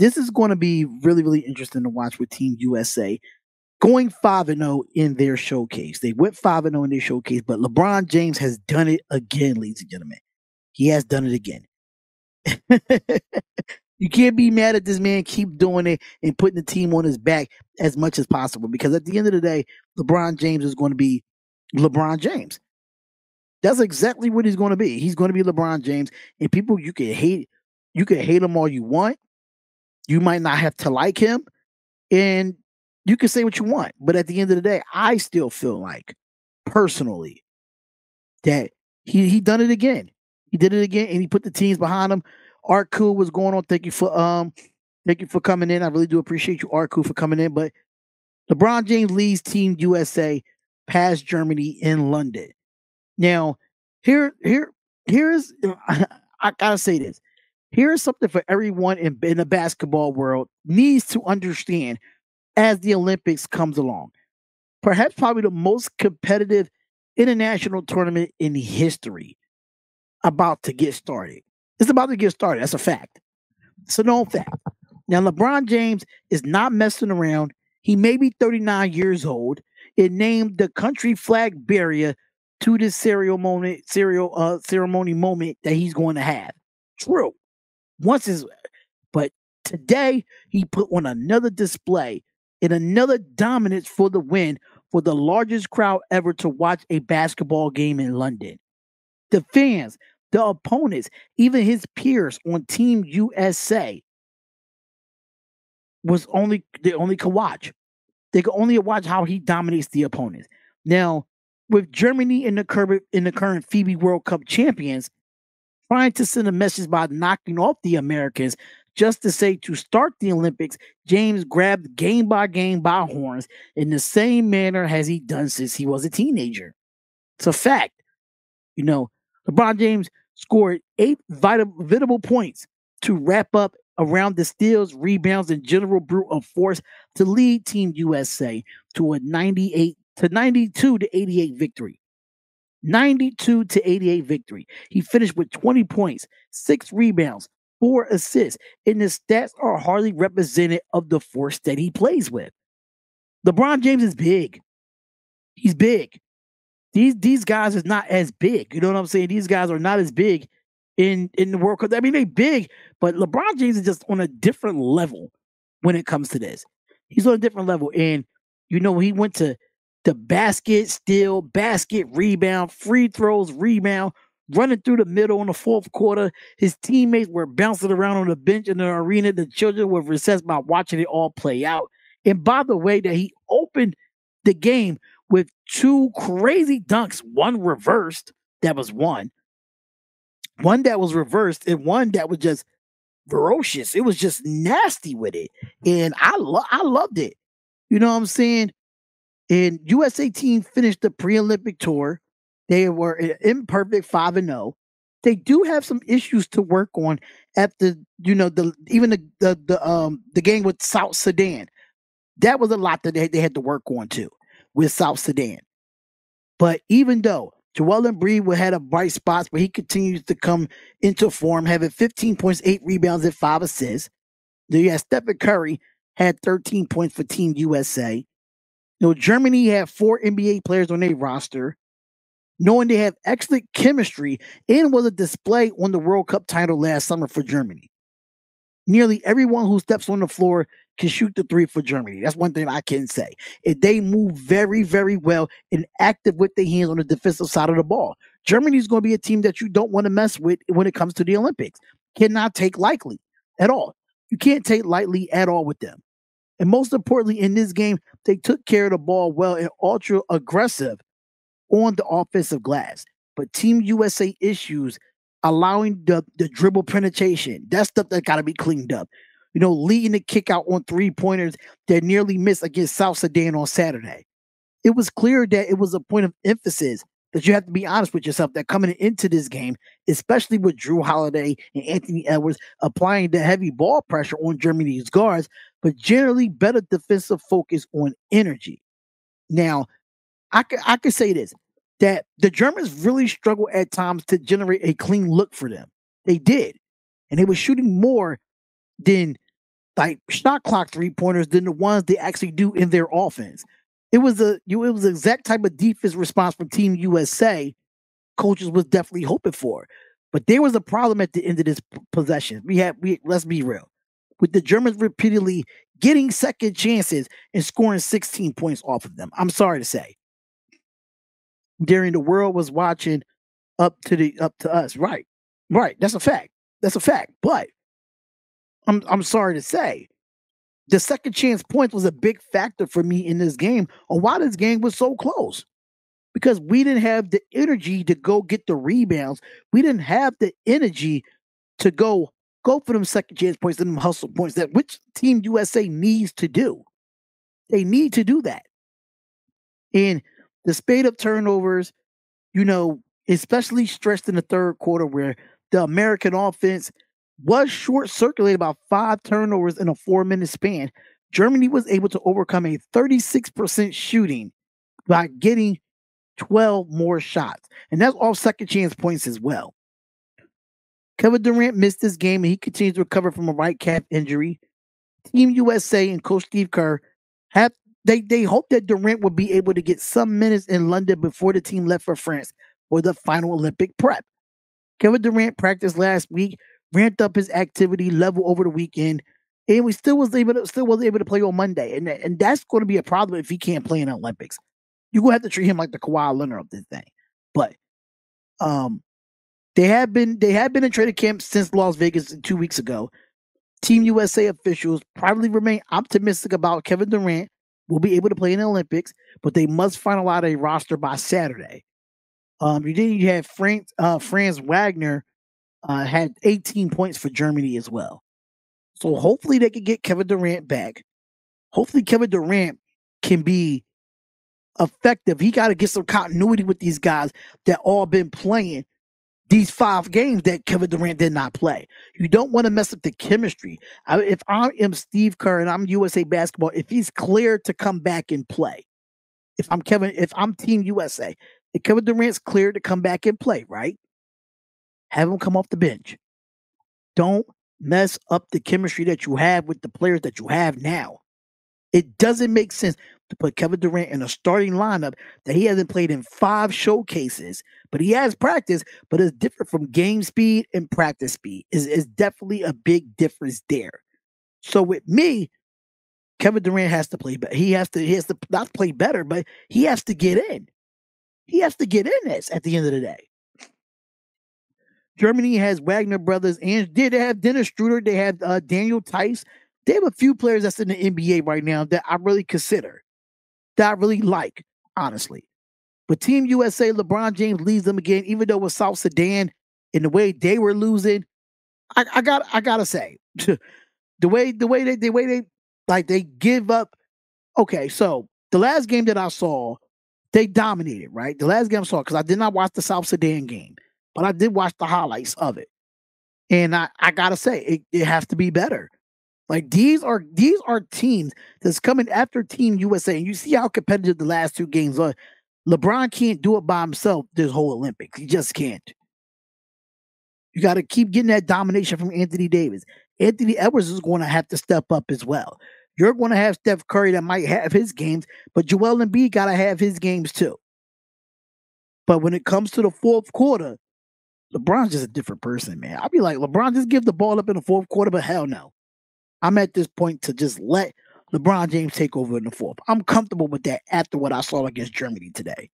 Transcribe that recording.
this is going to be really, really interesting to watch with Team USA going 5-0 in their showcase. They went 5-0 in their showcase, but LeBron James has done it again, ladies and gentlemen. He has done it again. You can't be mad at this man. Keep doing it and putting the team on his back as much as possible, because at the end of the day, LeBron James is going to be LeBron James. That's exactly what he's going to be. He's going to be LeBron James. And people, you can hate him all you want. You might not have to like him, and you can say what you want. But at the end of the day, I still feel like, personally, that he done it again. He did it again, and he put the teams behind him. Art Cool, what's going on? Thank you for coming in. I really do appreciate you, Art Cool, for coming in. But LeBron James leads Team USA past Germany in London. Now, here's I gotta say this. Here's something for everyone in the basketball world needs to understand as the Olympics comes along. Perhaps probably the most competitive international tournament in history about to get started. It's about to get started. That's a fact. It's a known fact. Now, LeBron James is not messing around. He may be 39 years old. It named the country flag barrier to this ceremony moment that he's going to have. True. But today he put on another display and another dominance for the win for the largest crowd ever to watch a basketball game in London. The fans, the opponents, even his peers on Team USA they only could watch. They could only watch how he dominates the opponents. Now, with Germany in the current FIBA World Cup champions, trying to send a message by knocking off the Americans, just to say to start the Olympics, James grabbed game by horns in the same manner as he done since he was a teenager. It's a fact. LeBron James scored 8 vital points to wrap up around the steals, rebounds, and general brute of force to lead Team USA to a 92-88 victory. 92-88 victory. He finished with 20 points, 6 rebounds, 4 assists, and his stats are hardly representative of the force that he plays with. LeBron James is big. He's big. These guys is not as big. You know what I'm saying? These guys are not as big in the World Cup. I mean, they big, but LeBron James is just on a different level when it comes to this. He's on a different level. And, he went to the basket, steal, basket, rebound, free throws, rebound, running through the middle in the fourth quarter. His teammates were bouncing around on the bench in the arena. The children were recessed by watching it all play out. And by the way, that he opened the game with 2 crazy dunks, one reversed, that was one that was reversed, and one that was just ferocious. It was just nasty with it. And I loved it. You know what I'm saying? And USA team finished the pre-Olympic tour. They were an imperfect 5-0. They do have some issues to work on at the game with South Sudan. That was a lot that they had to work on too with South Sudan. But even though Joel Embiid had a bright spots, but he continues to come into form, having 15 points, 8 rebounds, and 5 assists. You had Stephen Curry had 13 points for Team USA. Germany had 4 NBA players on their roster, knowing they have excellent chemistry, and was a display on the World Cup title last summer for Germany. Nearly everyone who steps on the floor can shoot the 3 for Germany. That's one thing I can say. And they move very, very well and active with their hands on the defensive side of the ball. Germany is going to be a team that you don't want to mess with when it comes to the Olympics. Cannot take lightly at all. You can't take lightly at all with them. And most importantly, in this game, they took care of the ball well and ultra aggressive on the offensive glass. But Team USA issues allowing the dribble penetration. That's stuff that got to be cleaned up. Leading the kick out on 3-pointers that nearly missed against South Sudan on Saturday. It was clear that it was a point of emphasis that you have to be honest with yourself that coming into this game, especially with Drew Holiday and Anthony Edwards applying the heavy ball pressure on Germany's guards, but generally better defensive focus on energy. Now, I could say this, that the Germans really struggled at times to generate a clean look for them. They did. And they were shooting more than like shot clock 3-pointers than the ones they actually do in their offense. It was the exact type of defense response from Team USA coaches was definitely hoping for. But there was a problem at the end of this possession. We let's be real. With the Germans repeatedly getting second chances and scoring 16 points off of them. I'm sorry to say. During the world was watching up to us. Right. Right. That's a fact. That's a fact. But I'm sorry to say, the second chance points was a big factor for me in this game on why this game was so close. Because we didn't have the energy to go get the rebounds. We didn't have the energy to go for them second chance points and them hustle points that which Team USA needs to do. They need to do that. And the spate of turnovers, especially stressed in the third quarter where the American offense was short circulated about 5 turnovers in a 4-minute span. Germany was able to overcome a 36% shooting by getting 12 more shots. And that's all second chance points as well. Kevin Durant missed this game and he continues to recover from a right calf injury. Team USA and Coach Steve Kerr they hope that Durant will be able to get some minutes in London before the team left for France for the final Olympic prep. Kevin Durant practiced last week, ramped up his activity level over the weekend, and we still was able to play on Monday. And that's going to be a problem if he can't play in the Olympics. You're gonna have to treat him like the Kawhi Leonard of this thing. But they have been in training camp since Las Vegas 2 weeks ago. Team USA officials probably remain optimistic about Kevin Durant will be able to play in the Olympics, but they must finalize a roster by Saturday. You had Franz Wagner had 18 points for Germany as well. So hopefully they can get Kevin Durant back. Hopefully Kevin Durant can be effective. He got to get some continuity with these guys that all been playing these 5 games that Kevin Durant did not play. You don't want to mess up the chemistry. If I am Steve Kerr and I'm USA Basketball, if he's cleared to come back and play, if I'm Team USA, if Kevin Durant's cleared to come back and play, right? Have him come off the bench. Don't mess up the chemistry that you have with the players that you have now. It doesn't make sense to put Kevin Durant in a starting lineup that he hasn't played in 5 showcases, but he has practice, but it's different from game speed and practice speed. Is definitely a big difference there. So with me, Kevin Durant has to play better. He has to not play better, but he has to get in. He has to get in this at the end of the day. Germany has Wagner brothers, and they have Dennis Struder. They have Daniel Tice. They have a few players that's in the NBA right now that I really consider, that I really like, honestly. But Team USA, LeBron James leads them again, even though with South Sudan and the way they were losing. I gotta say, the way they give up. Okay, so the last game that I saw, they dominated, right? The last game I saw, because I did not watch the South Sudan game, but I did watch the highlights of it. And I gotta say, it has to be better. Like these are teams that's coming after Team USA, and you see how competitive the last 2 games are. LeBron can't do it by himself this whole Olympics. He just can't. You got to keep getting that domination from Anthony Davis. Anthony Edwards is going to have to step up as well. You're going to have Steph Curry that might have his games, but Joel Embiid got to have his games too. But when it comes to the fourth quarter, LeBron's just a different person, man. I'll be like, LeBron, just give the ball up in the fourth quarter, but hell no. I'm at this point to just let LeBron James take over in the fourth. I'm comfortable with that after what I saw against Germany today.